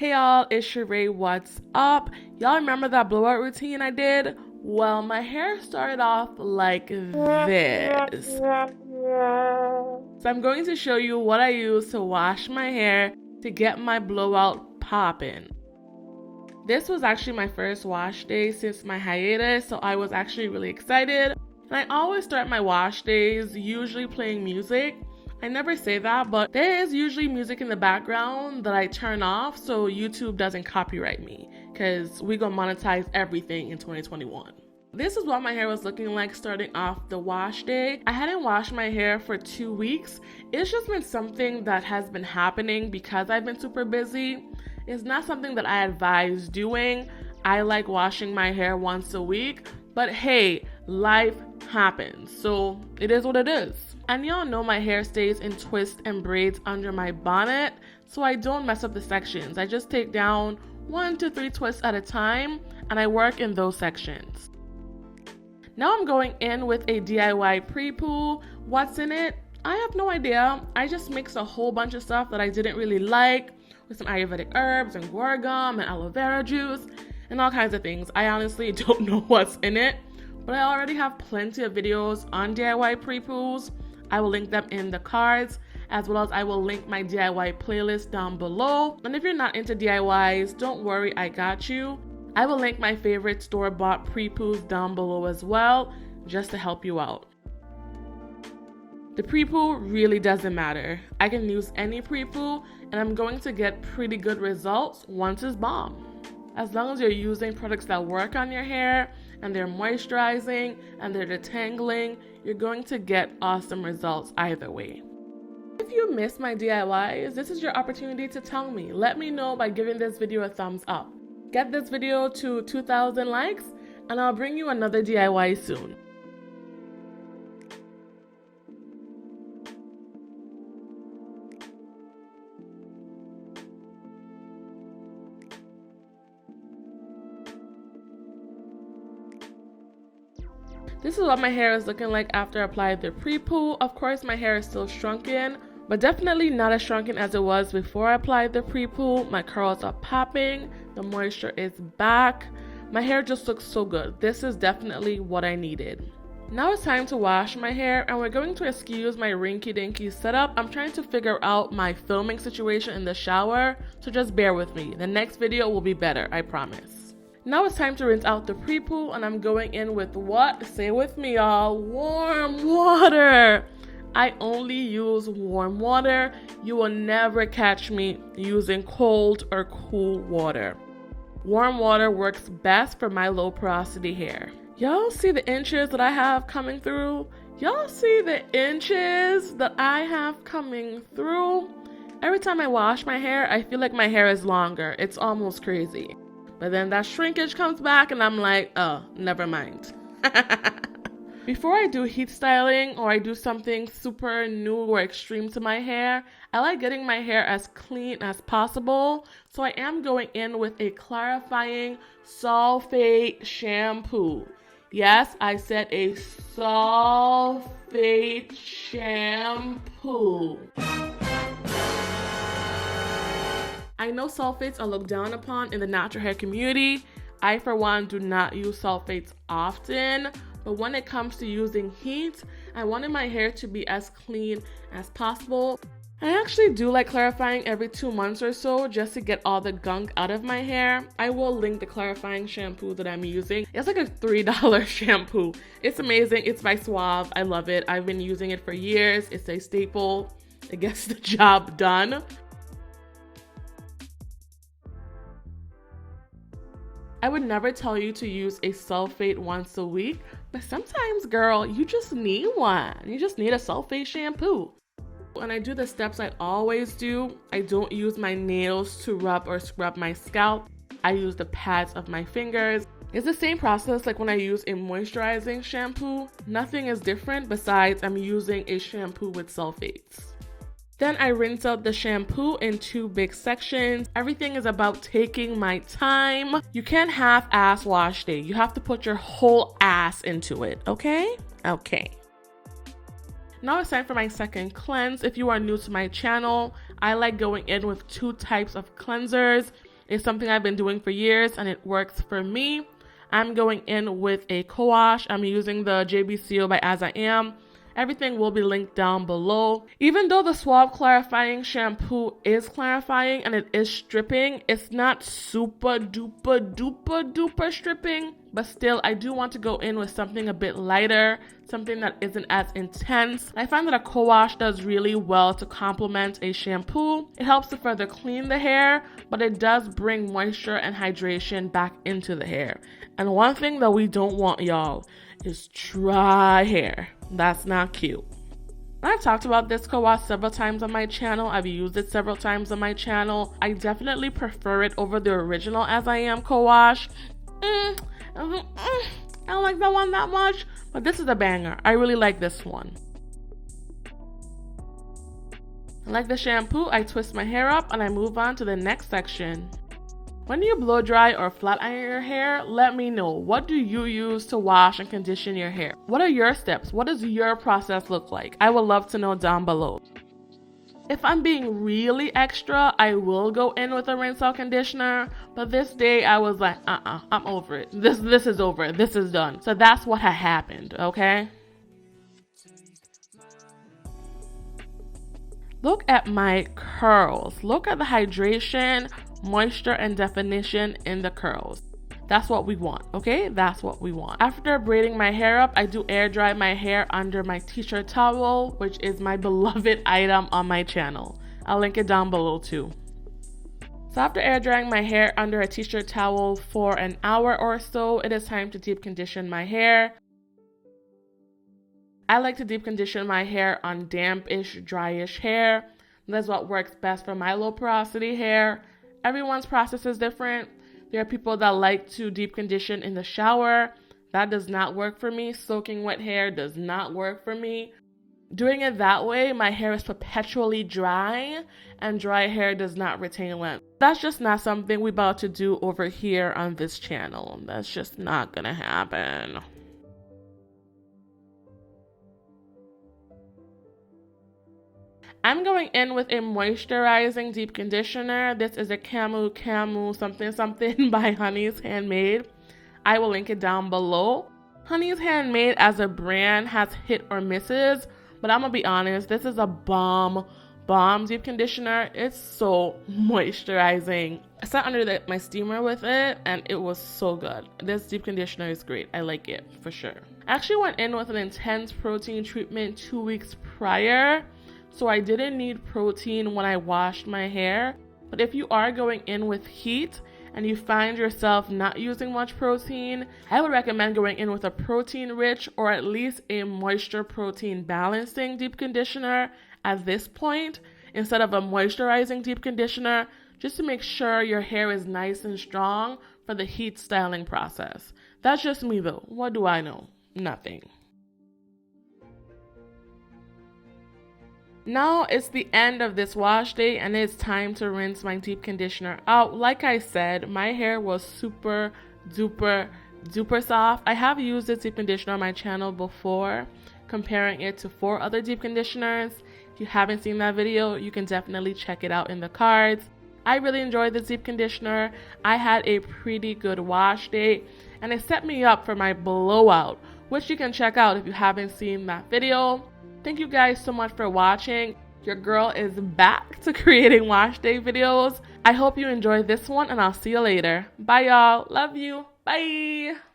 Hey y'all, it's SheRea, what's up? Y'all remember that blowout routine I did? Well, my hair started off like this. So I'm going to show you what I use to wash my hair to get my blowout poppin'. This was actually my first wash day since my hiatus, so I was actually really excited. And I always start my wash days usually playing music. I never say that, but there is usually music in the background that I turn off so YouTube doesn't copyright me, because we gonna monetize everything in 2021. This is what my hair was looking like starting off the wash day. I hadn't washed my hair for 2 weeks. It's just been something that has been happening because I've been super busy. It's not something that I advise doing. I like washing my hair once a week, but hey, life happens, so it is what it is. And y'all know my hair stays in twists and braids under my bonnet, so I don't mess up the sections. I just take down 1 to 3 twists at a time, and I work in those sections. Now I'm going in with a DIY Prepoo. What's in it? I have no idea. I just mixed a whole bunch of stuff that I didn't really like with some Ayurvedic herbs and guar gum and aloe vera juice and all kinds of things. I honestly don't know what's in it, but I already have plenty of videos on DIY Prepoos. I will link them in the cards, as well as I will link my DIY playlist down below. And if you're not into DIYs, don't worry, I got you. I will link my favorite store-bought Prepoos down below as well, just to help you out. The Prepoo really doesn't matter. I can use any Prepoo, and I'm going to get pretty good results once it's bomb. As long as you're using products that work on your hair, and they're moisturizing, and they're detangling, you're going to get awesome results either way. If you missed my DIYs, this is your opportunity to tell me. Let me know by giving this video a thumbs up. Get this video to 2,000 likes, and I'll bring you another DIY soon. This is what my hair is looking like after I applied the Prepoo. Of course, my hair is still shrunken, but definitely not as shrunken as it was before I applied the Prepoo. My curls are popping, the moisture is back. My hair just looks so good. This is definitely what I needed. Now it's time to wash my hair, and we're going to excuse my rinky-dinky setup. I'm trying to figure out my filming situation in the shower, so just bear with me. The next video will be better, I promise. Now it's time to rinse out the Prepoo, and I'm going in with what? Say with me, y'all. Warm water. I only use warm water. You will never catch me using cold or cool water. Warm water works best for my low porosity hair. Y'all see the inches that I have coming through? Y'all see the inches that I have coming through? Every time I wash my hair, I feel like my hair is longer. It's almost crazy. But then that shrinkage comes back and I'm like, oh, never mind. Before I do heat styling or I do something super new or extreme to my hair, I like getting my hair as clean as possible. So I am going in with a clarifying sulfate shampoo. Yes, I said a sulfate shampoo. I know sulfates are looked down upon in the natural hair community. I, for one, do not use sulfates often, but when it comes to using heat, I wanted my hair to be as clean as possible. I actually do like clarifying every 2 months or so just to get all the gunk out of my hair. I will link the clarifying shampoo that I'm using. It's like a $3 shampoo. It's amazing. It's by Suave. I love it. I've been using it for years. It's a staple. It gets the job done. I would never tell you to use a sulfate once a week, but sometimes, girl, you just need one. You just need a sulfate shampoo. When I do the steps I always do, I don't use my nails to rub or scrub my scalp. I use the pads of my fingers. It's the same process like when I use a moisturizing shampoo. Nothing is different besides I'm using a shampoo with sulfates. Then I rinse out the shampoo in 2 big sections. Everything is about taking my time. You can't half-ass wash day. You have to put your whole ass into it, okay? Okay. Now it's time for my second cleanse. If you are new to my channel, I like going in with 2 types of cleansers. It's something I've been doing for years and it works for me. I'm going in with a COWASH. I'm using the JBCO by As I Am. Everything will be linked down below. Even though the Suave Clarifying Shampoo is clarifying and it is stripping, it's not super duper duper duper stripping. But still, I do want to go in with something a bit lighter, something that isn't as intense. I find that a COWASH does really well to complement a shampoo. It helps to further clean the hair, but it does bring moisture and hydration back into the hair. And one thing that we don't want, y'all, is dry hair. That's not cute. I've talked about this COWASH several times on my channel. I've used it several times on my channel. I definitely prefer it over the original As I Am COWASH. I don't like that one that much, but this is a banger. I really like this one. Like the shampoo, I twist my hair up and I move on to the next section. When you blow dry or flat iron your hair, let me know. What do you use to wash and condition your hair? What are your steps? What does your process look like? I would love to know down below. If I'm being really extra, I will go in with a rinse out conditioner, but this day I was like, I'm over it. This is over. This is done. So that's what had happened, okay? Look at my curls. Look at the hydration, moisture, and definition in the curls. That's what we want, okay? That's what we want. After braiding my hair up, I do air dry my hair under my t-shirt towel, which is my beloved item on my channel. I'll link it down below too. So after air drying my hair under a t-shirt towel for an hour or so, it is time to deep condition my hair. I like to deep condition my hair on dampish, dryish hair. That's what works best for my low porosity hair. Everyone's process is different. There are people that like to deep condition in the shower. That does not work for me. Soaking wet hair does not work for me. Doing it that way, my hair is perpetually dry, and dry hair does not retain length. That's just not something we're about to do over here on this channel. That's just not gonna happen. I'm going in with a moisturizing deep conditioner. This is a Camu something by Honey's Handmade. I will link it down below. Honey's Handmade as a brand has hit or misses, but I'm gonna be honest, this is a bomb deep conditioner. It's so moisturizing. I sat under my steamer with it and it was so good. This deep conditioner is great. I like it for sure. I actually went in with an intense protein treatment 2 weeks prior. So I didn't need protein when I washed my hair. But if you are going in with heat and you find yourself not using much protein, I would recommend going in with a protein rich or at least a moisture protein balancing deep conditioner at this point instead of a moisturizing deep conditioner, just to make sure your hair is nice and strong for the heat styling process. That's just me though. What do I know? Nothing. Now it's the end of this wash day and it's time to rinse my deep conditioner out. Like I said, my hair was super duper soft. I have used this deep conditioner on my channel before, comparing it to 4 other deep conditioners. If you haven't seen that video, you can definitely check it out in the cards. I really enjoyed this deep conditioner. I had a pretty good wash day and it set me up for my blowout, which you can check out if you haven't seen that video. Thank you guys so much for watching. Your girl is back to creating wash day videos. I hope you enjoyed this one and I'll see you later. Bye y'all. Love you. Bye.